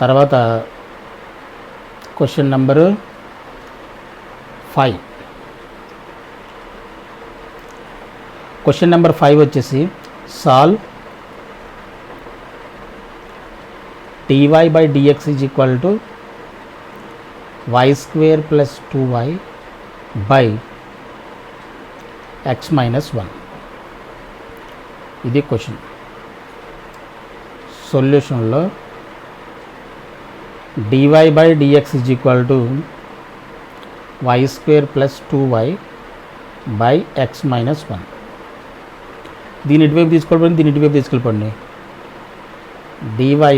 తర్వాత question number 5. Question number 5 వచ్చేసి solve dy by dx is equal to y square plus 2y by x minus 1. ఇది question. సొల్యూషన్లో dy by dx is equal to y square plus 2y by x minus 1. దీని ఇటువైపు తీసుకోవాలి, దీని ఇటువైపు తీసుకెళ్ళిపోండి. dy by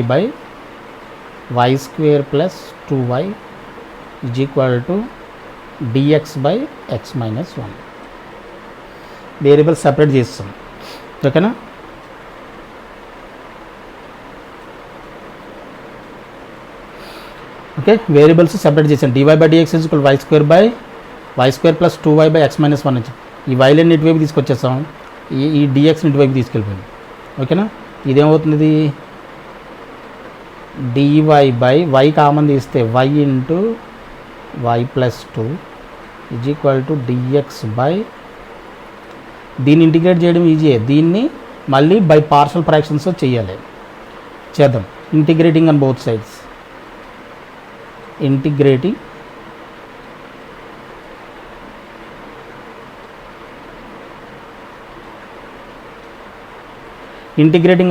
y square plus 2y is equal to dx by x minus 1. Variable separate చేస్తాం, ఓకేనా. Okay, variables separate చేసాను. dy by dx is equal to y square plus 2y by x minus 1 నుంచి ఈ వైలెన్ని ఇటువైపు తీసుకొచ్చేస్తాం, ఈ dxని ఇటువైపు తీసుకెళ్ళిపోయింది, ఓకేనా. ఇదేమవుతుంది, dy by y common తీస్తే y into y plus 2 is equal to dx by, దీన్ని ఇంటిగ్రేట్ చేయడం ఈజీయే, దీన్ని మళ్ళీ బై పార్షల్ ఫ్రాక్షన్స్ చేయాలి. చేద్దాం. Integrating on both sides, integrating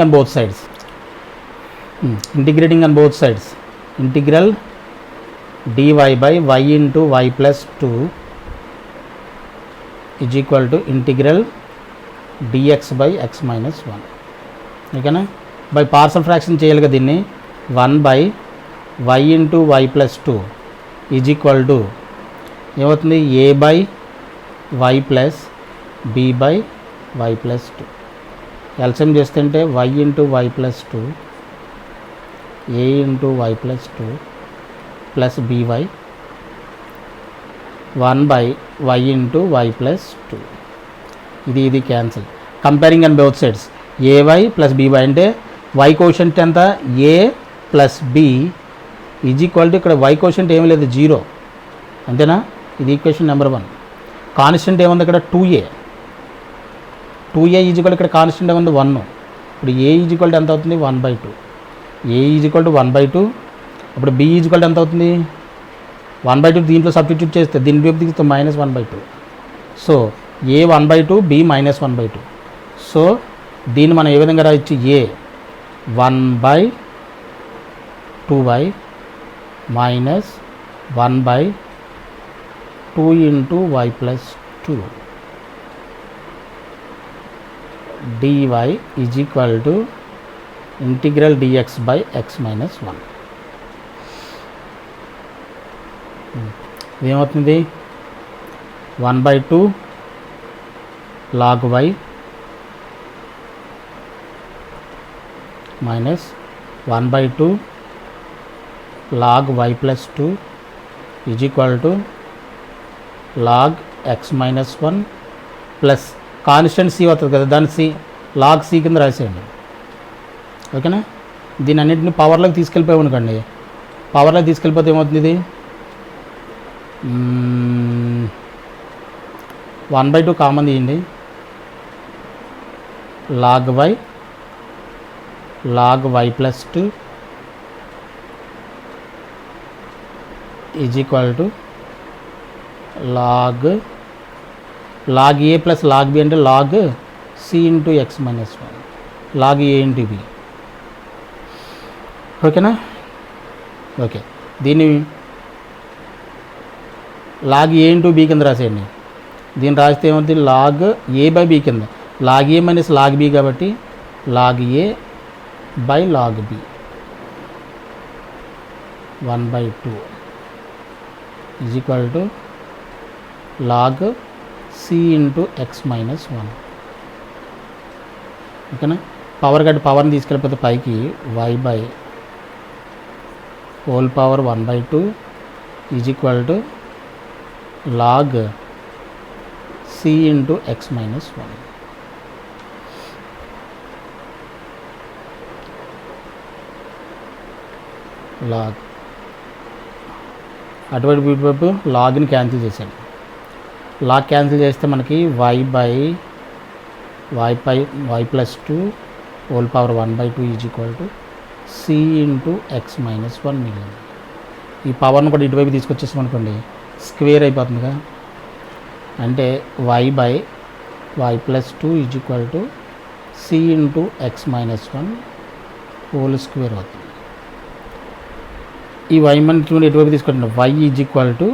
on both sides. Integrating on both sides, integral dy by y into y plus 2 is equal to integral dx by x minus 1. ఓకేనా. By partial fraction చేయాలి కదా దీన్ని. 1 by y into y plus 2 is equal to ఏమవుతుంది, a by y plus b by y plus 2. LCM చేస్తుంటే y into y plus 2 a into y plus 2 plus by 1 by y into y plus 2. ఇది cancel. Comparing and both sides ay plus by అంటే y quotient ఎంత, a plus b is equal to, ఇక్కడ y quotient ఏమీ లేదు, 0, అంతేనా. ఇది equation number 1. Constant ఏముంది ఇక్కడ, 2a ఈజ్ ఈక్వల్, ఇక్కడ కాన్స్టెంట్ ఏముంది 1. ఇప్పుడు a ఈజ్ ఈక్వల్ ఎంత అవుతుంది, 1/2. a is equal to 1/2. అప్పుడు b ఈజ్ ఈక్వల్ ఎంత అవుతుంది, 1/2. దీంట్లో సబ్స్టిట్యూట్ చేస్తే దీని వైపు తీస్తే -1/2. So a 1/2, b -1/2. సో దీన్ని మనం ఏ విధంగా రాయొచ్చు, a 1/2y minus 1/2 into y plus 2 dy is equal to integral dx by x minus 1. ఇదేమవుతుంది, 1/2 log y minus 1/2 log y plus 2 is equal to log x minus 1 plus constant c అవుతుంది కదా, దాన్ని c log c కింద రాసేయండి, ఓకేనా. దీని అన్నింటినీ పవర్లోకి తీసుకెళ్ళిపోయి అనుకోండి. పవర్లోకి తీసుకెళ్ళిపోతే ఏమవుతుంది, ఇది 1/2 కామన్ తీయండి, log y plus 2 is equal to log a plus log b అంటే log c into x minus 1 log a into b, ఓకేనా. ఓకే, దీన్ని log a ఇంటూ b కింద రాసేయండి. దీన్ని రాస్తే ఏమవుతుంది, log a బై b కింద, log a minus log b కాబట్టి log a by log b 1/2 is equal to log c into x minus 1, ఓకేనా. Power కట్టి పవర్ని తీసుకెళ్ళిపోతే పైకి y by whole power 1/2 is equal to log c into x minus 1. Log, అటువైపు ఇటువైపు లాగ్ని cancel చేశాను. Log cancel చేస్తే మనకి y plus 2 whole power 1/2 is equal to c into x minus 1 మిగిలింది. ఈ పవర్ను కూడా ఇటువైపు తీసుకొచ్చేసాం అనుకోండి, స్క్వేర్ అయిపోతుందిగా. అంటే y plus 2 is equal to c into x minus 1 whole square అవుతుంది. ఈ y మనకి ఎటువైపు తీసుకుంటాం, y is equal to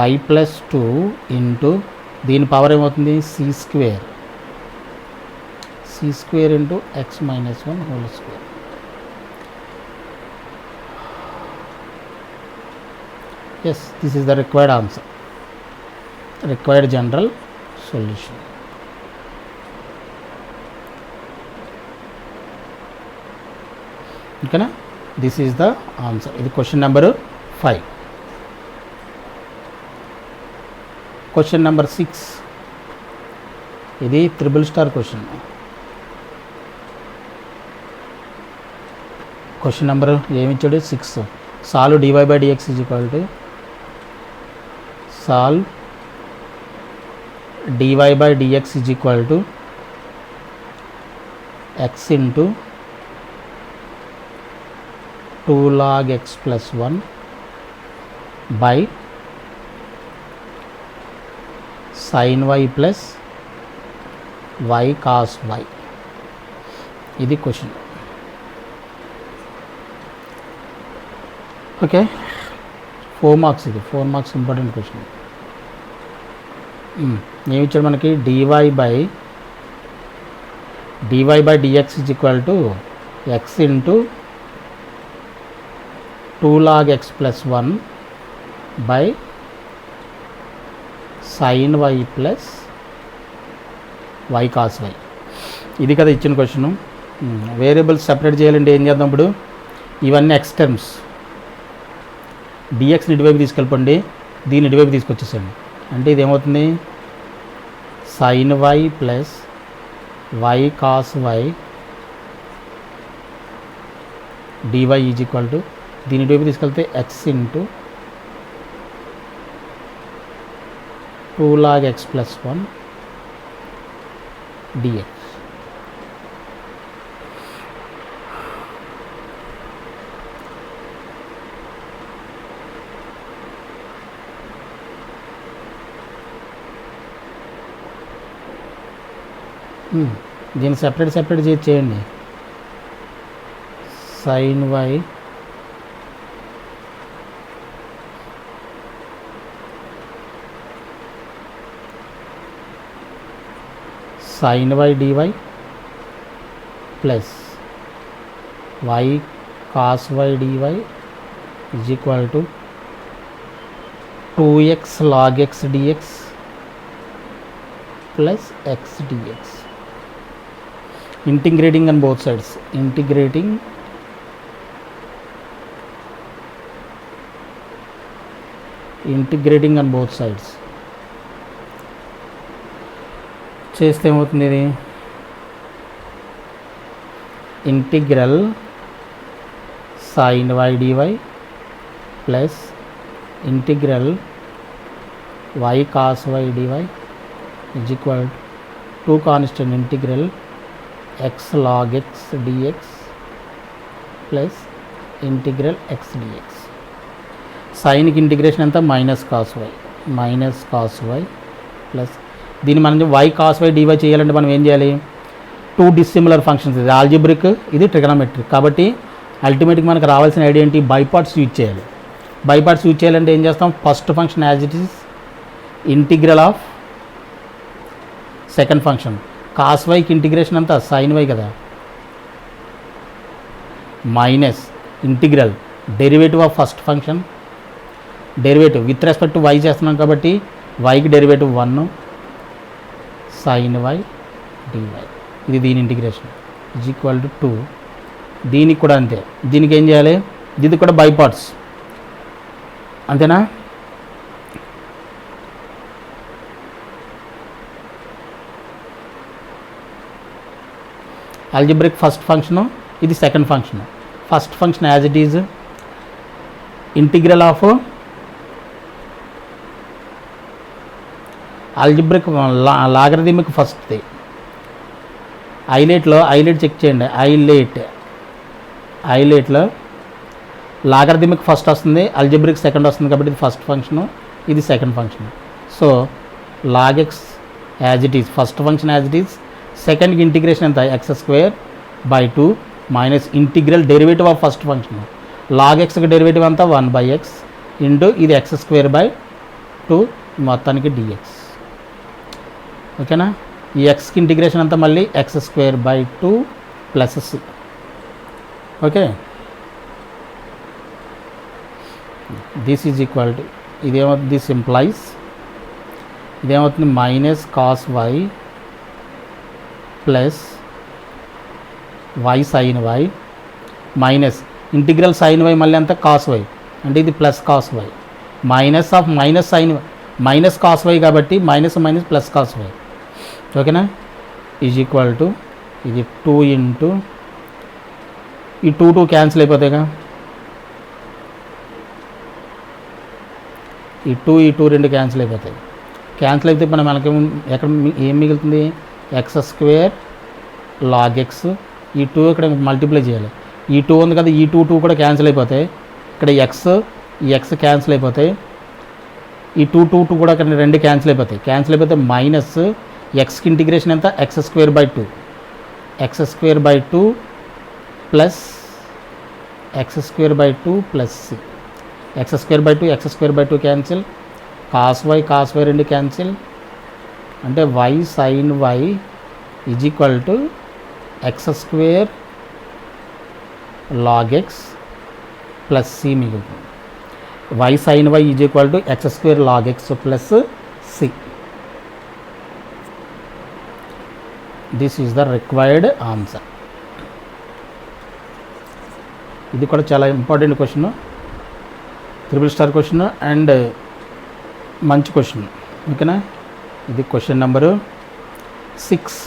y plus 2 into దీని పవర్ ఏమవుతుంది c square into x minus 1 whole square. Yes, this is the required answer, required general solution. ఓకేనా, this is the answer. ఇది question number 5. Question number 6, ఇది triple star question. Question number ఏమిచ్చాడు 6. Solve dy/dx is equal to solve dy/dx is equal to x into 2 log x plus 1 by sin y plus y cos y. ఇది question. Okay, 4 marks. ఇది 4 marks important question. ఏమి ఇచ్చాడు మనకి, dy/dx is equal to x into 2 log x plus 1 by sin y plus y cos y. ఇది కదా ఇచ్చిన question. Variables separate చేయాలంటే ఏం చేద్దాం, ఇప్పుడు ఇవన్నీ ఎక్స్ టర్మ్స్, డిఎక్స్ని ఇటువైపు తీసుకెళ్ళిపోండి, దీన్ని ఇటువైపు తీసుకొచ్చేసండి. అంటే ఇది ఏమవుతుంది, sin y plus y cos y dy is equal to, దీని ఇటువైపు తీసుకెళ్తే x into 2 log x plus 1 dx. దీన్ని సెపరేట్ చేయండి. sin y sin y dy plus y cos y dy is equal to 2x log x dx plus x dx. Integrating on both sides, integrating on both sides చేస్తే ఏమవుతుంది, ఇది integral sin y dy plus integral y cos y dy is equal to constant integral x log x dx plus integral x dx. సైన్కి integration ఎంత, minus cos y plus దీన్ని మనం y cos y dy చేయాలంటే మనం ఏం చేయాలి, 2 dissimilar functions, ఇది algebraic, ఇది ట్రిగనోమెట్రిక్. కాబట్టి అల్టిమేట్గా మనకు రావాల్సిన ఐడియా ఏంటి, బై పార్ట్స్ యూజ్ చేయాలి. బై పార్ట్స్ యూజ్ చేయాలంటే ఏం చేస్తాం, first function as it is integral of second function. Cos వైకి ఇంటిగ్రేషన్ అంతా సైన్ వై కదా, minus integral derivative of first function, derivative with respect to y చేస్తున్నాం కాబట్టి వైకి డెరివేటివ్ 1 sin y dy. ఇది దీని ఇంటిగ్రేషన్ ఈజ్ ఈక్వల్ టు 2. దీనికి కూడా అంతే, దీనికి ఏం చేయాలి, ఇది కూడా బై పార్ట్స్ అంతేనా. ఆల్జిబ్రిక్ ఫస్ట్ ఫంక్షను, ఇది second function. First function as it is integral of algebraic logarithmic ఫస్ట్ది ఐలేట్లో చెక్ చేయండి. ఐలేట్లో లాగరిథమిక్ ఫస్ట్ వస్తుంది, అల్జిబ్రిక్ సెకండ్ వస్తుంది కాబట్టి ఇది ఫస్ట్ ఫంక్షను, ఇది second function. So log x as it is first function as it is, సెకండ్కి ఇంటిగ్రేషన్ ఎంత x² minus integral derivative of first function log ఎక్స్కి డెరివేటివ్ అంతా 1/x ఇంటూ ఇది x²/2 మొత్తానికి dx. ఓకేనా? ఈ ఎక్స్కి ఇంటిగ్రేషన్ అంతా మళ్ళీ x²/2 plus c. Okay, this is equal to ఇదేమవుతుంది, దిస్ ఇంప్లైస్ ఇదేమవుతుంది minus cos y plus y sin y minus integral sin y మళ్ళీ అంతా కాస్ y అంటే ఇది plus cos y minus of minus sin y minus cos y కాబట్టి minus minus plus cos y. ఓకేనా? Is equal to ఇది 2 into ఈ 2 cancel అయిపోతాయిగా, ఈ 2 రెండు క్యాన్సిల్ అయిపోతాయి. క్యాన్సిల్ అయితే మనం మనకి ఎక్కడ ఏం మిగులుతుంది, x² log x. ఈ 2 ఇక్కడ మల్టిప్లై చేయాలి, ఈ 2 ఉంది కదా, ఈ 2 కూడా క్యాన్సిల్ అయిపోతాయి. ఇక్కడ ఈ x క్యాన్సిల్ అయిపోతాయి, ఈ 2 కూడా అక్కడ రెండు క్యాన్సిల్ అయిపోతే మైనస్ ఎక్స్కి ఇంటిగ్రేషన్ ఎంత x²/2 plus x²/2 plus c. x²/2 cancel, cos y రెండు క్యాన్సిల్ అంటే y sin y is equal to x² log x plus c మిగులుతుంది. y sin y is equal to x² log x plus c. This is the required answer. ఇది కూడా చాలా important question, 3 star question and మంచి question. ఓకేనా? ఇది question number 6.